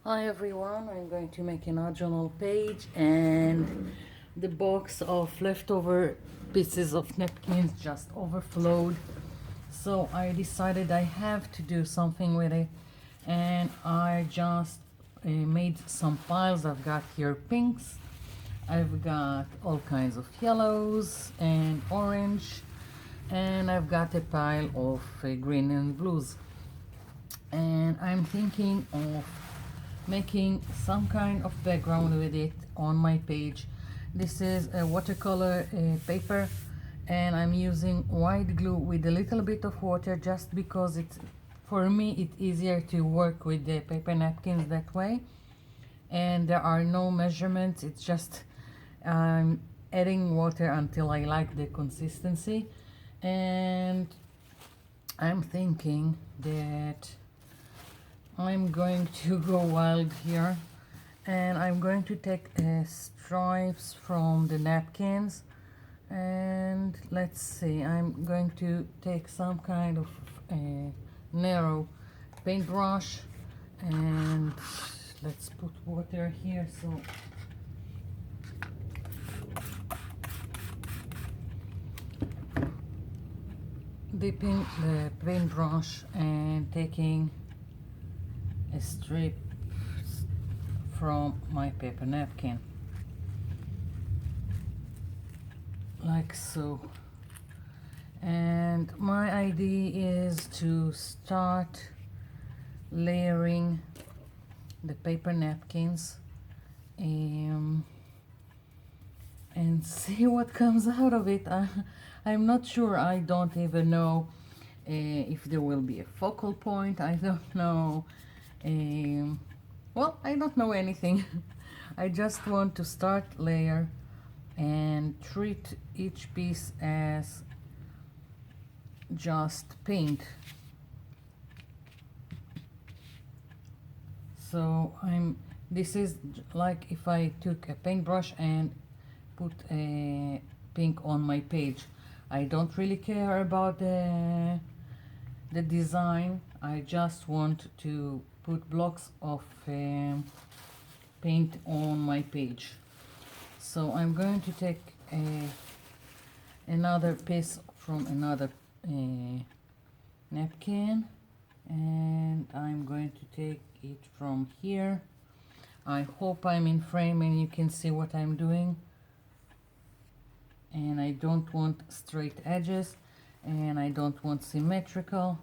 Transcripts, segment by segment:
Hi everyone, I'm going to make an journal page and the box of leftover pieces of napkins just overflowed. So I decided I have to do something with it and I just made some piles. I've got here pinks, I've got all kinds of yellows and orange, and I've got a pile of green and blues. And I'm thinking of making some kind of background with it on my page. This is a watercolor paper, and I'm using white glue with a little bit of water just because for me it's easier to work with the paper napkins that way, and there are no measurements. It's just I'm adding water until I like the consistency. And I'm thinking that I'm going to go wild here, and I'm going to take stripes from the napkins, and let's see, I'm going to take some kind of narrow paintbrush, and let's put water here. So dipping the paintbrush and taking a strip from my paper napkin like so. And my idea is to start layering the paper napkins, um, and see what comes out of it. I'm not sure. I don't even know if there will be a focal point. I don't know. Um, well, I don't know anything. I just want to start layer and treat each piece as just paint. So this is like if I took a paintbrush and put a pink on my page. I don't really care about the design. I just want to put blocks of paint on my page. So I'm going to take another piece from another napkin, and I'm going to take it from here. I hope I'm in frame and you can see what I'm doing. And I don't want straight edges, and I don't want symmetrical.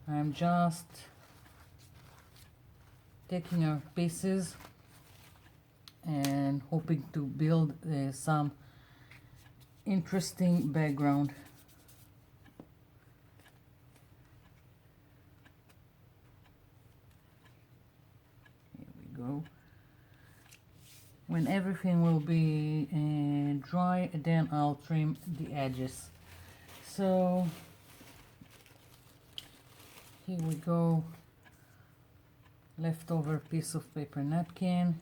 I'm just taking our pieces and hoping to build some interesting background. Here we go. When everything will be dry, then I'll trim the edges. So here we go. Leftover piece of paper napkin.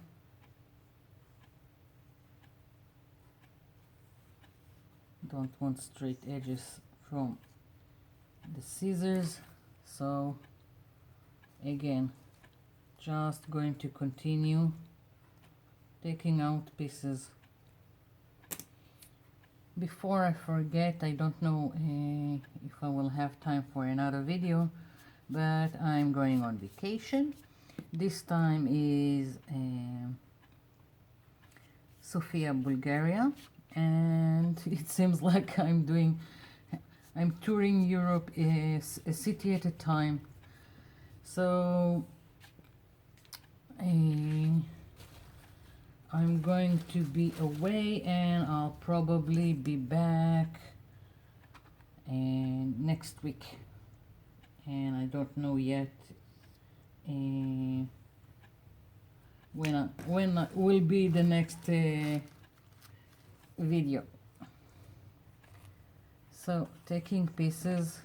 Don't want straight edges from the scissors, so again just going to continue taking out pieces. Before I forget, I don't know if I will have time for another video, but I'm going on vacation. This time is Sofia, Bulgaria, and it seems like I'm touring Europe a city at a time. So I'm going to be away, and I'll probably be back next week, and I don't know yet when will be the next video. So taking pieces,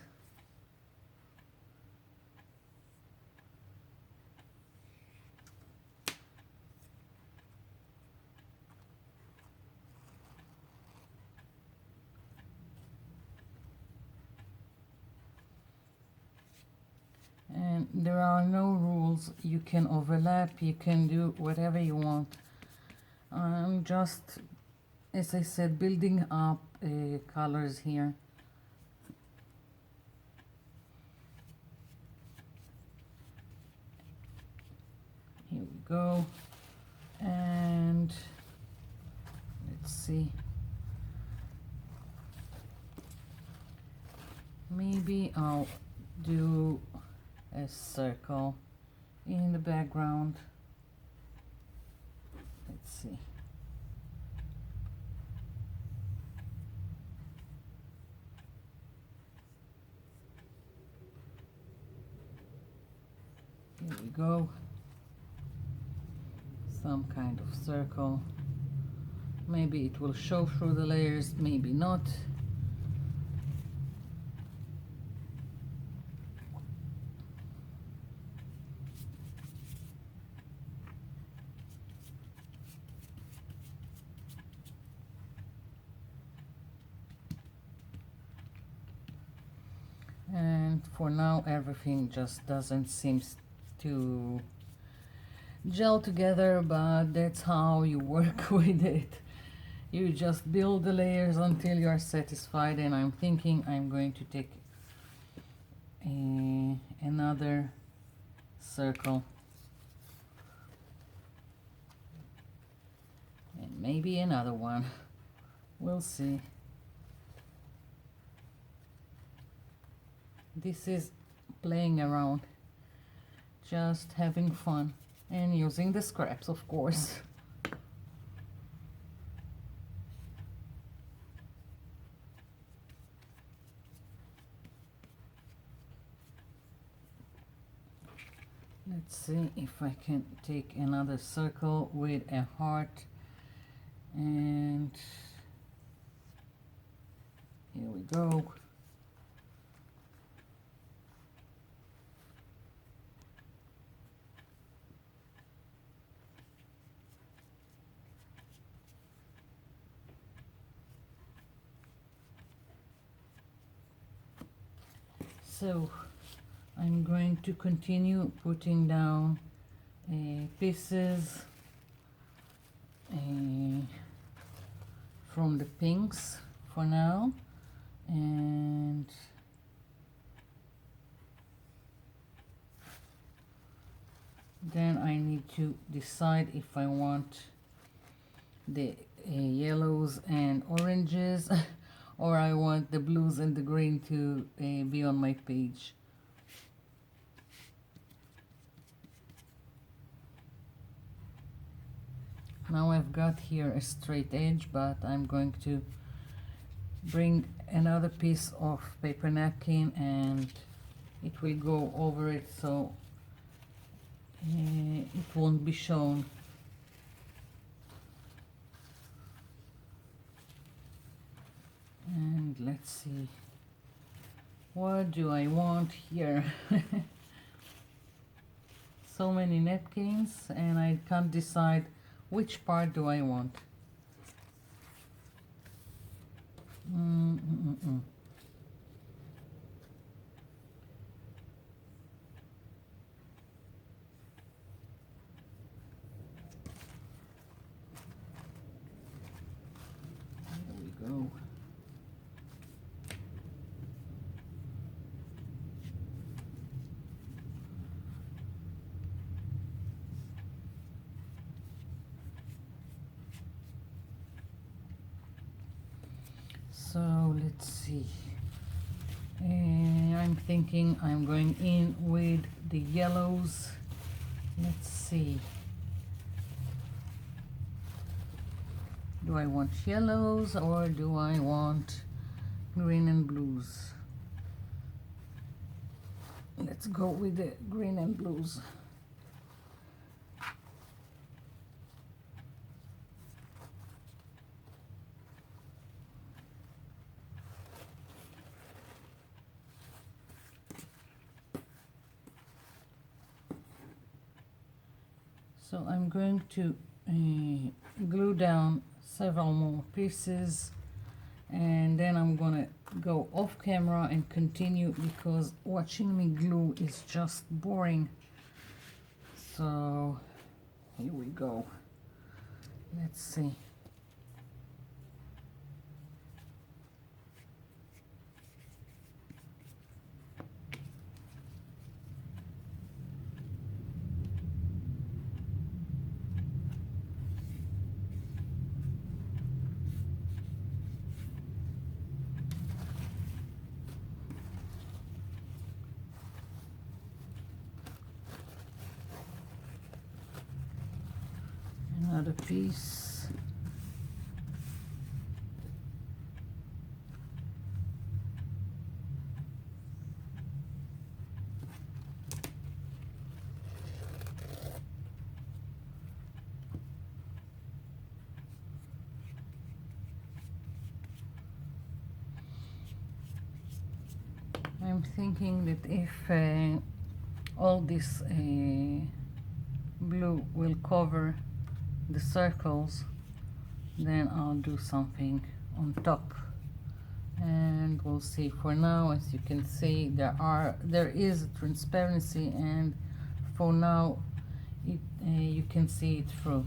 and there are no rules. You can overlap, you can do whatever you want. I'm just, as I said, building up colors here. Here we go. And let's see. Maybe I'll do a circle in the background. Let's see. Here we go. Some kind of circle. Maybe it will show through the layers, maybe not. And for now everything just doesn't seem to gel together, but that's how you work with it. You just build the layers until you are satisfied, and I'm thinking I'm going to take another circle and maybe another one. We'll see. This is playing around, just having fun, and using the scraps, of course. Let's see if I can take another circle with a heart, and here we go. So I'm going to continue putting down pieces from the pinks for now, and then I need to decide if I want the yellows and oranges or I want the blues and the green to be on my page. Now I've got here a straight edge, but I'm going to bring another piece of paper napkin and it will go over it, so it won't be shown. And let's see, what do I want here? So many napkins and I can't decide which part do I want. There we go. So let's see. I'm thinking I'm going in with the yellows. Let's see. Do I want yellows or do I want green and blues? Let's go with the green and blues. So I'm going to glue down several more pieces and then I'm gonna go off camera and continue because watching me glue is just boring. So here we go. Let's see. Another piece. I'm thinking that if all this blue will cover the circles, then I'll do something on top, and we'll see. For now, as you can see, there is transparency, and for now you can see it through.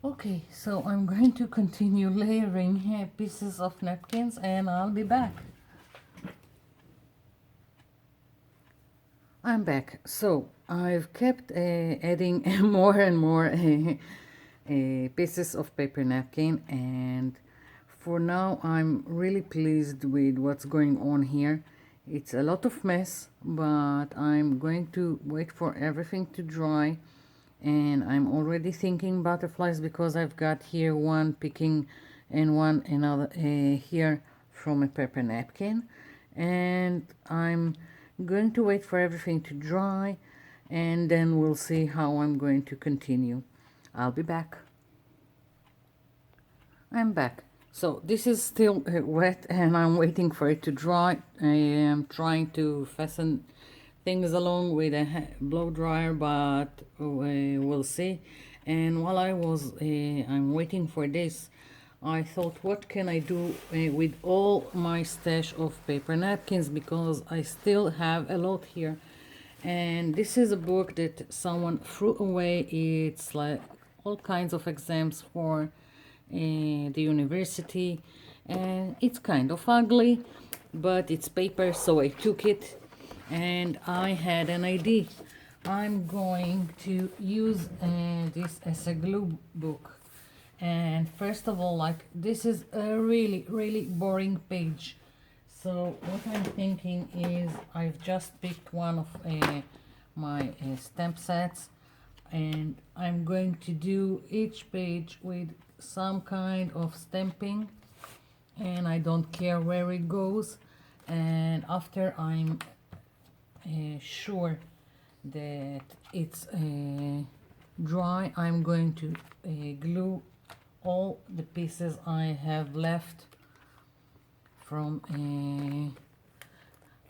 Okay, so I'm going to continue layering pieces of napkins, and I'll be back. I'm back. So I've kept adding more and more pieces of paper napkin, and for now I'm really pleased with what's going on here. It's a lot of mess, but I'm going to wait for everything to dry, and I'm already thinking butterflies because I've got here one picking and one another here from a paper napkin, and I'm going to wait for everything to dry, and then we'll see how I'm going to continue. I'll be back. I'm back. So this is still wet, and I'm waiting for it to dry. I am trying to fasten things along with a blow dryer, but we'll see. And while I'm waiting for this, I thought, what can I do with all my stash of paper napkins, because I still have a lot here. And this is a book that someone threw away. It's like all kinds of exams for the university, and it's kind of ugly, but it's paper, so I took it, and I had an idea. I'm going to use this as a glue book. And first of all, like, this is a really boring page, so what I'm thinking is I've just picked one of my stamp sets, and I'm going to do each page with some kind of stamping, and I don't care where it goes. And after I'm sure that it's dry, I'm going to glue all the pieces I have left from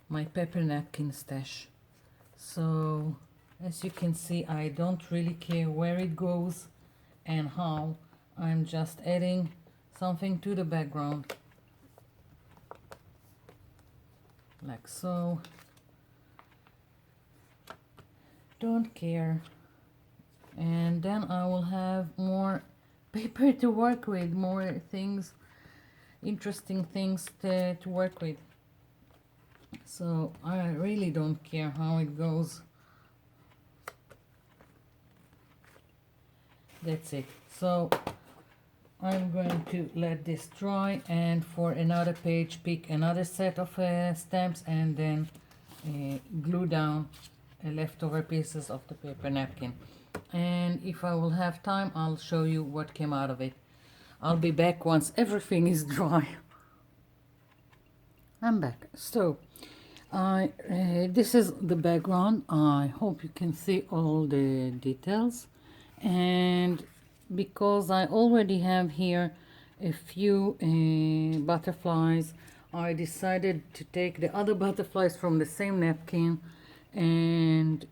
my paper napkin stash. So as you can see, I don't really care where it goes and how. I'm just adding something to the background, like so. Don't care. And then I will have more paper to work with, more things, interesting things to work with. So I really don't care how it goes. That's it. So I'm going to let this dry, and for another page pick another set of stamps and then glue down leftover pieces of the paper napkin. And if I will have time, I'll show you what came out of it. I'll be back once everything is dry. I'm back. So this is the background. I hope you can see all the details, and because I already have here a few butterflies, I decided to take the other butterflies from the same napkin and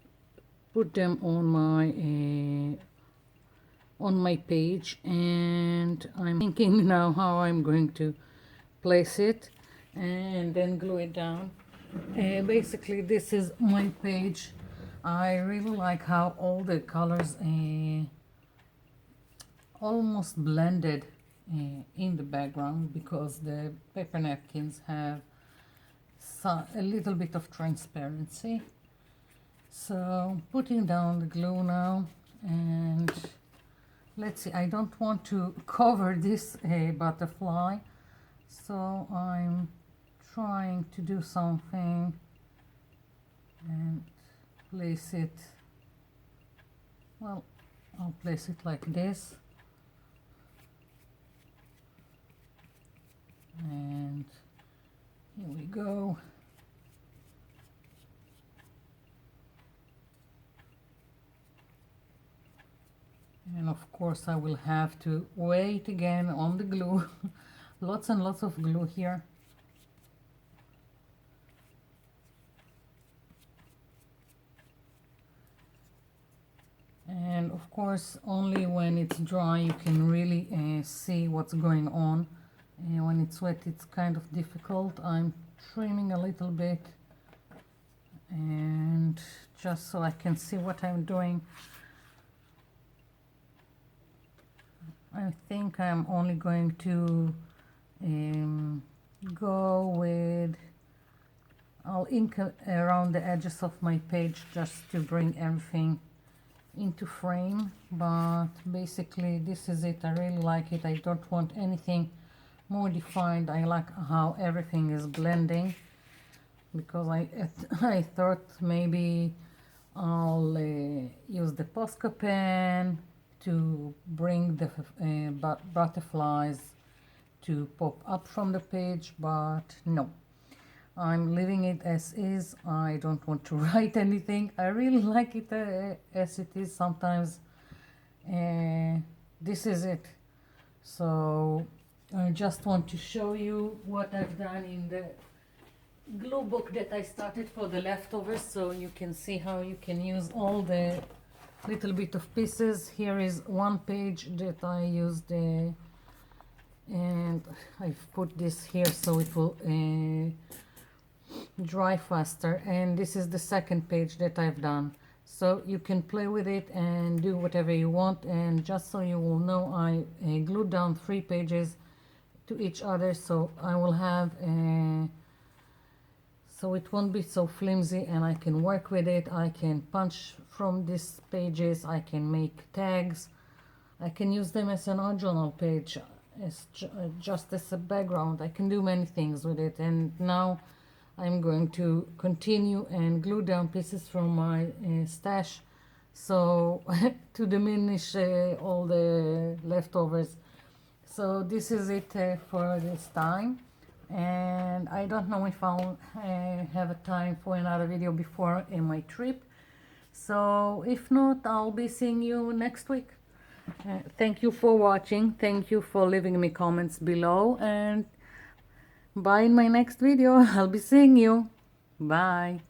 put them on my page. And I'm thinking now how I'm going to place it and then glue it down. Basically, this is my page. I really like how all the colors almost blended in the background, because the paper napkins have a little bit of transparency. So putting down the glue now, and let's see, I don't want to cover this butterfly, so I'm trying to do something and place it, well, I'll place it like this, and here we go. And of course I will have to wait again on the glue. Lots and lots of glue here. And of course only when it's dry you can really see what's going on. When it's wet it's kind of difficult. I'm trimming a little bit, and just so I can see what I'm doing. I think I'm only going to go with, I'll ink around the edges of my page just to bring everything into frame, but basically this is it. I really like it. I don't want anything more defined. I like how everything is blending, because I thought maybe I'll use the Posca pen to bring the butterflies to pop up from the page, but no, I'm leaving it as is. I don't want to write anything. I really like it as it is. Sometimes this is it. So I just want to show you what I've done in the glue book that I started for the leftovers, so you can see how you can use all the little bit of pieces. Here is one page that I used and I've put this here so it will dry faster, and this is the second page that I've done, so you can play with it and do whatever you want. And just so you will know, I glued down 3 pages to each other, so I will have so it won't be so flimsy, and I can work with it. I can punch from these pages, I can make tags, I can use them as an original page, as just as a background. I can do many things with it. And now I'm going to continue and glue down pieces from my stash, so to diminish all the leftovers. So this is it for this time, and I don't know if I'll have a time for another video before my trip. So if not, I'll be seeing you next week. Thank you for watching. Thank you for leaving me comments below, and bye in my next video. I'll be seeing you. Bye.